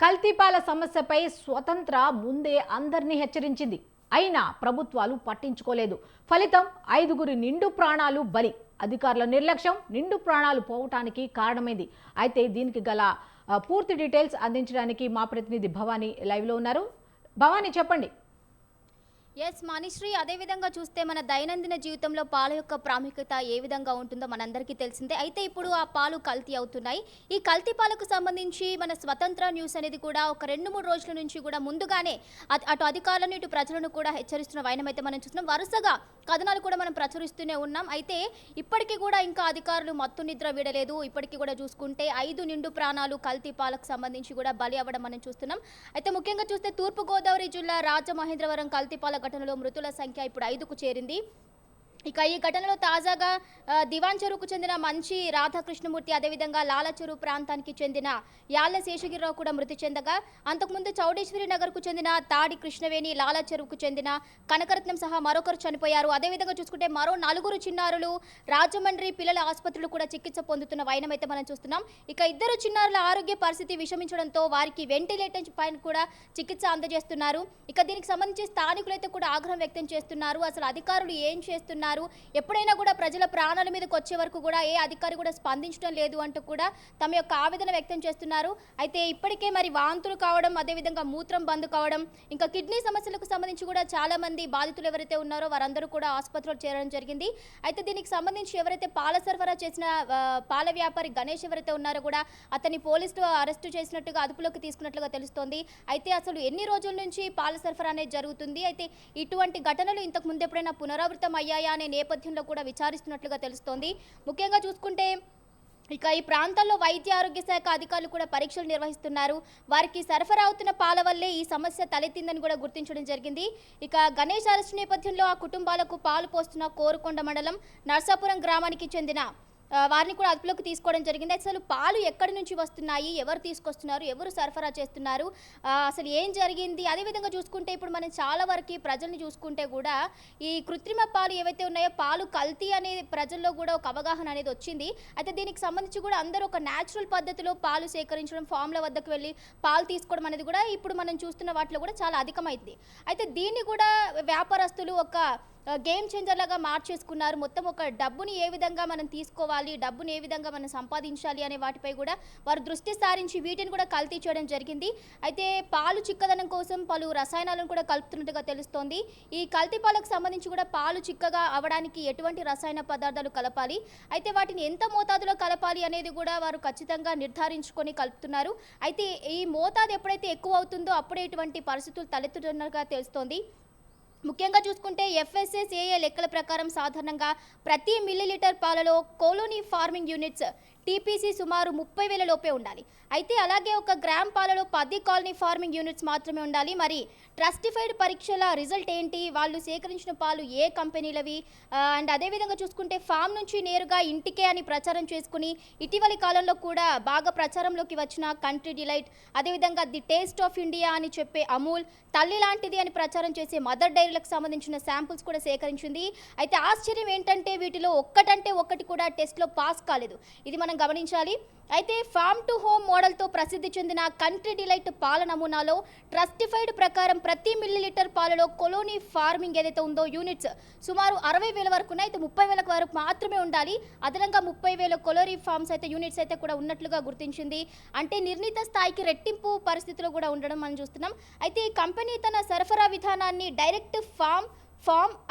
కల్తీపాల సమస్యపై స్వతంత్ర ముందే అందరినీ హెచ్చరించింది. అయినా ప్రభుత్వాలు పట్టించుకోలేదు. ఫలితం 5గురి నిండు ప్రాణాలు బలి. అధికారుల నిర్లక్ష్యం నిండు ప్రాణాలు పోవటానికి కారణమైంది. అయితే దీనికి గల పూర్తి డీటెయిల్స్ అందించడానికి మా ప్రతినిధి భవానీ లైవ్లో ఉన్నారు. భవానీ, చెప్పండి. ఎస్ మానిశ్రీ, అదేవిధంగా చూస్తే మన దైనందిన జీవితంలో పాల యొక్క ప్రాముఖ్యత ఏ విధంగా ఉంటుందో మనందరికీ తెలిసిందే. అయితే ఇప్పుడు ఆ పాలు కల్తీ అవుతున్నాయి. ఈ కల్తీ పాలకు సంబంధించి మన స్వతంత్ర న్యూస్ అనేది కూడా ఒక 2-3 రోజుల నుంచి కూడా ముందుగానే అటు అధికారులను ఇటు ప్రజలను కూడా హెచ్చరిస్తున్న వైనమైతే మనం చూస్తున్నాం. వరుసగా కథనాలు కూడా మనం ప్రచురిస్తూనే ఉన్నాం. అయితే ఇప్పటికీ కూడా ఇంకా అధికారులు మత్తు నిద్ర వీడలేదు. ఇప్పటికీ కూడా చూసుకుంటే 5 నిండు ప్రాణాలు కల్తీ పాలకు సంబంధించి కూడా బలి అవ్వడం మనం చూస్తున్నాం. అయితే ముఖ్యంగా చూస్తే తూర్పుగోదావరి జిల్లా రాజమహేంద్రవరం కల్తీపాల ఘటనలో మృతుల సంఖ్య ఇప్పుడు 5కు చేరింది. ఇక ఈ ఘటనలో తాజాగా దివాన్ చెరువుకు చెందిన మంచి రాధాకృష్ణమూర్తి, అదేవిధంగా లాల చెరువు ప్రాంతానికి చెందిన యాళ్ల శేషగిరిరావు కూడా మృతి చెందగా, అంతకుముందు చౌడేశ్వరి నగర్కు చెందిన తాడి కృష్ణవేణి, లాల చెరువుకు చెందిన కనకరత్నం సహా మరొకరు చనిపోయారు. అదేవిధంగా చూసుకుంటే మరో 4 చిన్నారులు రాజమండ్రి పిల్లల ఆసుపత్రులు కూడా చికిత్స పొందుతున్న వైనమైతే మనం చూస్తున్నాం. ఇక 2 చిన్నారుల ఆరోగ్య పరిస్థితి విషమించడంతో వారికి వెంటిలేటర్ పైన కూడా చికిత్స అందజేస్తున్నారు. ఇక దీనికి సంబంధించి స్థానికులైతే కూడా ఆగ్రహం వ్యక్తం చేస్తున్నారు. అసలు అధికారులు ఏం చేస్తున్నారు, ఎప్పుడైనా కూడా ప్రజల ప్రాణాల మీదకి వచ్చే వరకు కూడా ఏ అధికారి కూడా స్పందించడం లేదు అంటూ కూడా తమ యొక్క ఆవేదన వ్యక్తం చేస్తున్నారు. అయితే ఇప్పటికే మరి వాంతులు కావడం, అదేవిధంగా మూత్రం బంద్ కావడం, ఇంకా కిడ్నీ సమస్యలకు సంబంధించి కూడా చాలా మంది బాధితులు ఎవరైతే ఉన్నారో వారందరూ కూడా ఆసుపత్రిలో చేరడం జరిగింది. అయితే దీనికి సంబంధించి ఎవరైతే పాల సరఫరా చేసిన పాల వ్యాపారి గణేష్ ఎవరైతే ఉన్నారో కూడా అతన్ని పోలీసులు అరెస్టు చేసినట్టుగా అదుపులోకి తీసుకున్నట్లుగా తెలుస్తోంది. అయితే అసలు ఎన్ని రోజుల నుంచి పాల సరఫరా అనేది జరుగుతుంది, అయితే ఇటువంటి ఘటనలు ఇంతకు ముందు ఎప్పుడైనా పునరావృతం అయ్యాయా అనే నేపథ్యంలో కూడా విచారిస్తున్నట్లుగా తెలుస్తోంది. ముఖ్యంగా చూసుకుంటే ఇక ఈ ప్రాంతాల్లో వైద్య ఆరోగ్య శాఖ అధికారులు కూడా పరీక్షలు నిర్వహిస్తున్నారు. వారికి సరఫరా అవుతున్న పాల వల్లే ఈ సమస్య తలెత్తిందని కూడా గుర్తించడం జరిగింది. ఇక గణేష్ అరెస్ట్ నేపథ్యంలో ఆ కుటుంబాలకు పాలు పోస్తున్న కోరుకొండ మండలం నర్సాపురం గ్రామానికి చెందిన వారిని కూడా అదుపులోకి తీసుకోవడం జరిగింది. అసలు పాలు ఎక్కడి నుంచి వస్తున్నాయి, ఎవరు తీసుకొస్తున్నారు, ఎవరు సరఫరా చేస్తున్నారు, అసలు ఏం జరిగింది, అదేవిధంగా చూసుకుంటే ఇప్పుడు మనం చాలా వరకు ప్రజల్ని చూసుకుంటే కూడా ఈ కృత్రిమ పాలు ఏవైతే ఉన్నాయో పాలు కల్తీ అనేది ప్రజల్లో కూడా ఒక అవగాహన అనేది వచ్చింది. అయితే దీనికి సంబంధించి కూడా అందరూ ఒక న్యాచురల్ పద్ధతిలో పాలు సేకరించడం, ఫామ్ల వద్దకు వెళ్ళి పాలు తీసుకోవడం అనేది కూడా ఇప్పుడు మనం చూస్తున్న వాటిలో కూడా చాలా అధికమైంది. అయితే దీన్ని కూడా వ్యాపారస్తులు ఒక గేమ్ చేంజర్ లాగా మార్చేసుకున్నారు. మొత్తం ఒక డబ్బుని ఏ విధంగా మనం తీసుకోవాలి, డబ్బుని ఏ విధంగా మనం సంపాదించాలి అనే వాటిపై కూడా వారు దృష్టి సారించి వీటిని కూడా కల్తీ చేయడం జరిగింది. అయితే పాలు చిక్కదనం కోసం పలు రసాయనాలను కూడా కలుపుతున్నట్టుగా తెలుస్తోంది. ఈ కల్తీ పాలకు సంబంధించి కూడా పాలు చిక్కగా అవడానికి ఎటువంటి రసాయన పదార్థాలు కలపాలి, అయితే వాటిని ఎంత మోతాదులో కలపాలి అనేది కూడా వారు ఖచ్చితంగా నిర్ధారించుకొని కలుపుతున్నారు. అయితే ఈ మోతాదు ఎప్పుడైతే ఎక్కువ అవుతుందో అప్పుడే ఇటువంటి పరిస్థితులు తలెత్తుతున్నట్టుగా తెలుస్తోంది. ముఖ్యంగా చూసుకుంటే FSSAI లెక్కల ప్రకారం సాధారణంగా ప్రతి మిల్లీలీటర్ పాలలో కోలోనీ ఫార్మింగ్ యూనిట్స్ TPC సుమారు 30,000 లోపే ఉండాలి. అయితే అలాగే ఒక గ్రామ్ పాలలో 10 కాలనీ ఫార్మింగ్ యూనిట్స్ మాత్రమే ఉండాలి. మరి ట్రస్టిఫైడ్ పరీక్షల రిజల్ట్ ఏంటి, వాళ్ళు సేకరించిన పాలు ఏ కంపెనీలవి, అండ్ అదేవిధంగా చూసుకుంటే ఫామ్ నుంచి నేరుగా ఇంటికే అని ప్రచారం చేసుకుని ఇటీవలి కాలంలో కూడా బాగా ప్రచారంలోకి వచ్చిన కంట్రీ డిలైట్, అదేవిధంగా ది టేస్ట్ ఆఫ్ ఇండియా అని చెప్పే అమూల్, తల్లి లాంటిది అని ప్రచారం చేసే మదర్ డైరీలకు సంబంధించిన శాంపుల్స్ కూడా సేకరించింది. అయితే ఆశ్చర్యం ఏంటంటే వీటిలో ఒక్కటంటే ఒక్కటి కూడా టెస్ట్లో పాస్ కాలేదు. ఇది మనం గమనించాలి. అయితే ఫామ్ టు హోమ్ మోడల్తో ప్రసిద్ధి చెందిన కంట్రీ డిలైట్ పాల నమూనాలో ట్రస్టిఫైడ్ ప్రకారం ప్రతి మిల్లీలీటర్ పాలలో కొలోనీ ఫార్మింగ్ ఏదైతే ఉందో యూనిట్స్ సుమారు 60,000 వరకు ఉన్నాయి. అయితే 30,000 వరకు మాత్రమే ఉండాలి. అదనంగా 30,000 కొలోనీ ఫార్మ్స్ అయితే యూనిట్స్ అయితే కూడా ఉన్నట్లుగా గుర్తించింది. అంటే నిర్ణీత స్థాయికి రెట్టింపు పరిస్థితిలో కూడా ఉండడం మనం చూస్తున్నాం. అయితే ఈ కంపెనీ తన సరఫరా విధానాన్ని డైరెక్ట్ ఫామ్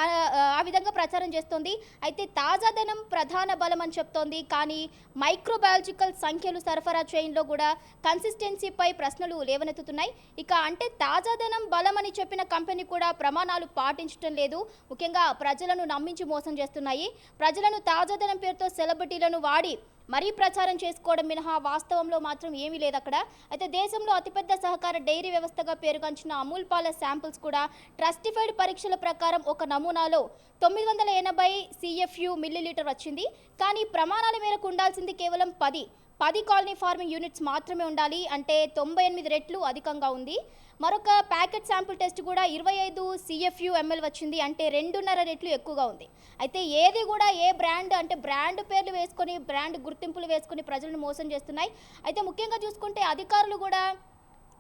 ఆ విధంగా ప్రచారం చేస్తోంది. అయితే తాజాదనం ప్రధాన బలం అని చెప్తోంది. కానీ మైక్రోబయాలజికల్ సంఖ్యలు సరఫరా చైన్లో కూడా కన్సిస్టెన్సీపై ప్రశ్నలు లేవనెత్తుతున్నాయి. ఇక అంటే తాజాదనం బలం అని చెప్పిన కంపెనీ కూడా ప్రమాణాలు పాటించడం లేదు. ముఖ్యంగా ప్రజలను నమ్మించి మోసం చేస్తున్నాయి. ప్రజలను తాజాదనం పేరుతో సెలబ్రిటీలను వాడి మరీ ప్రచారం చేసుకోవడం మినహా వాస్తవంలో మాత్రం ఏమీ లేదు అక్కడ. అయితే దేశంలో అతిపెద్ద సహకార డైరీ వ్యవస్థగా పేరుగాంచిన అమూల్ పాల శాంపిల్స్ కూడా ట్రస్టిఫైడ్ పరీక్షల ప్రకారం ఒక నమూనాలో 980 CFU మిల్లీలీటర్ వచ్చింది. కానీ ప్రమాణాల మేరకు ఉండాల్సింది కేవలం 10 కాలనీ ఫార్మింగ్ యూనిట్స్ మాత్రమే ఉండాలి. అంటే 98 రెట్లు అధికంగా ఉంది. మరొక ప్యాకెట్ శాంపుల్ టెస్ట్ కూడా 25 CFU ml వచ్చింది. అంటే 2.5 రెట్లు ఎక్కువగా ఉంది. అయితే ఏది కూడా ఏ బ్రాండ్ అంటే బ్రాండ్ పేర్లు వేసుకొని బ్రాండ్ గుర్తింపులు వేసుకొని ప్రజలను మోసం చేస్తున్నాయి. అయితే ముఖ్యంగా చూసుకుంటే అధికారులు కూడా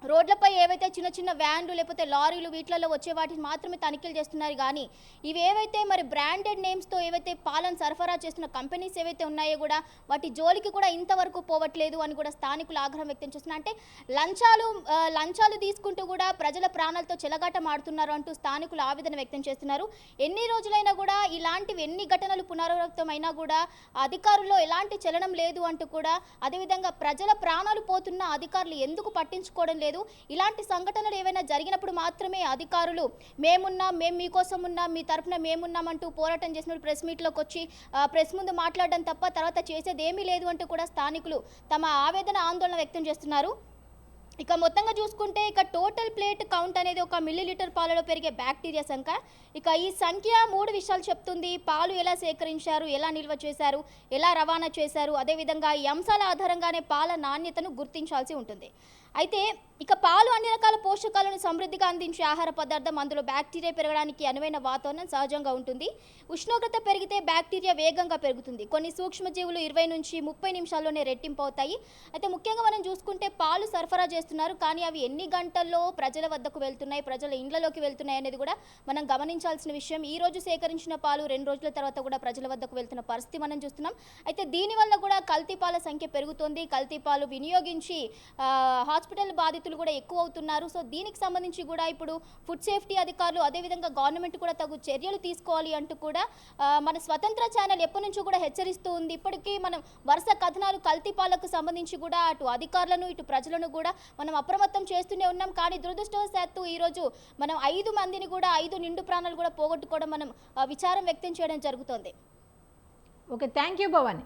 రోడ్లపై ఏవైతే చిన్న చిన్న వ్యాన్లు లేకపోతే లారీలు వీటిలలో వచ్చే వాటిని మాత్రమే తనిఖీలు చేస్తున్నారు కానీ ఇవి ఏవైతే మరి బ్రాండెడ్ నేమ్స్తో ఏవైతే పాలను సరఫరా చేస్తున్న కంపెనీస్ ఏవైతే ఉన్నాయో కూడా వాటి జోలికి కూడా ఇంతవరకు పోవట్లేదు అని కూడా స్థానికులు ఆగ్రహం వ్యక్తం చేస్తున్నారు. అంటే లంచాలు తీసుకుంటూ కూడా ప్రజల ప్రాణాలతో చెలగాటం ఆడుతున్నారు అంటూ స్థానికులు ఆవేదన వ్యక్తం చేస్తున్నారు. ఎన్ని రోజులైనా కూడా ఇలాంటివి ఎన్ని ఘటనలు పునరావృతమైనా కూడా అధికారుల్లో ఎలాంటి చలనం లేదు అంటూ కూడా అదేవిధంగా ప్రజల ప్రాణాలు పోతున్న అధికారులు ఎందుకు పట్టించుకోవడం లేదు. ఇలాంటి సంఘటనలు ఏవైనా జరిగినప్పుడు మాత్రమే అధికారులు మేము మీకోసం ఉన్నాం, మీ తరఫున మేమున్నామంటూ పోరాటం చేసినప్పుడు ప్రెస్ మీట్లోకి వచ్చి ప్రెస్ ముందు మాట్లాడడం తప్ప తర్వాత చేసేది ఏమీ లేదు అంటూ కూడా స్థానికులు తమ ఆందోళన వ్యక్తం చేస్తున్నారు. ఇక మొత్తంగా చూసుకుంటే ఇక టోటల్ ప్లేట్ కౌంట్ అనేది 1 మిల్లీలీటర్ పాలలో పెరిగే బ్యాక్టీరియా సంఖ్య. ఇక ఈ సంఖ్య 3 విషయాలు చెప్తుంది. పాలు ఎలా సేకరించారు, ఎలా నిల్వ చేశారు, ఎలా రవాణా చేశారు, అదేవిధంగా ఈ అంశాల ఆధారంగానే పాల నాణ్యతను గుర్తించాల్సి ఉంటుంది. అయితే ఇక పాలు అన్ని రకాల పోషకాలను సమృద్ధిగా అందించే ఆహార పదార్థం. అందులో బ్యాక్టీరియా పెరగడానికి అనువైన వాతావరణం సహజంగా ఉంటుంది. ఉష్ణోగ్రత పెరిగితే బ్యాక్టీరియా వేగంగా పెరుగుతుంది. కొన్ని సూక్ష్మజీవులు 20 నుంచి 30 నిమిషాల్లోనే రెట్టింపు అవుతాయి. అయితే ముఖ్యంగా మనం చూసుకుంటే పాలు సరఫరా చేస్తున్నారు, కానీ అవి ఎన్ని గంటల్లో ప్రజల వద్దకు వెళ్తున్నాయి, ప్రజల ఇండ్లలోకి వెళ్తున్నాయి అనేది కూడా మనం గమనించాల్సిన విషయం. ఈ రోజు సేకరించిన పాలు 2 రోజుల తర్వాత కూడా ప్రజల వద్దకు వెళ్తున్న పరిస్థితి మనం చూస్తున్నాం. అయితే దీనివల్ల కూడా కల్తీ పాల సంఖ్య పెరుగుతోంది. కల్తీ పాలు వినియోగించి హాస్పిటల్ బాధితులు కూడా ఎక్కువ అవుతున్నారు. సో దీనికి సంబంధించి కూడా ఇప్పుడు ఫుడ్ సేఫ్టీ అధికారులు అదేవిధంగా గవర్నమెంట్ కూడా తగు చర్యలు తీసుకోవాలి అంటూ కూడా మన స్వతంత్ర ఛానల్ ఎప్పటి నుంచో కూడా హెచ్చరిస్తూ ఉంది. ఇప్పటికీ మనం వరుస కథనాలు కల్తీ పాలకు సంబంధించి కూడా అటు అధికారులను ఇటు ప్రజలను కూడా మనం అప్రమత్తం చేస్తూనే ఉన్నాం. కానీ దురదృష్టవశాత్తు ఈరోజు మనం 5 మందిని కూడా 5 నిండు ప్రాణాలు కూడా పోగొట్టుకోవడం మనం విచారం వ్యక్తం చేయడం జరుగుతోంది. Okay, thank you Bhavani.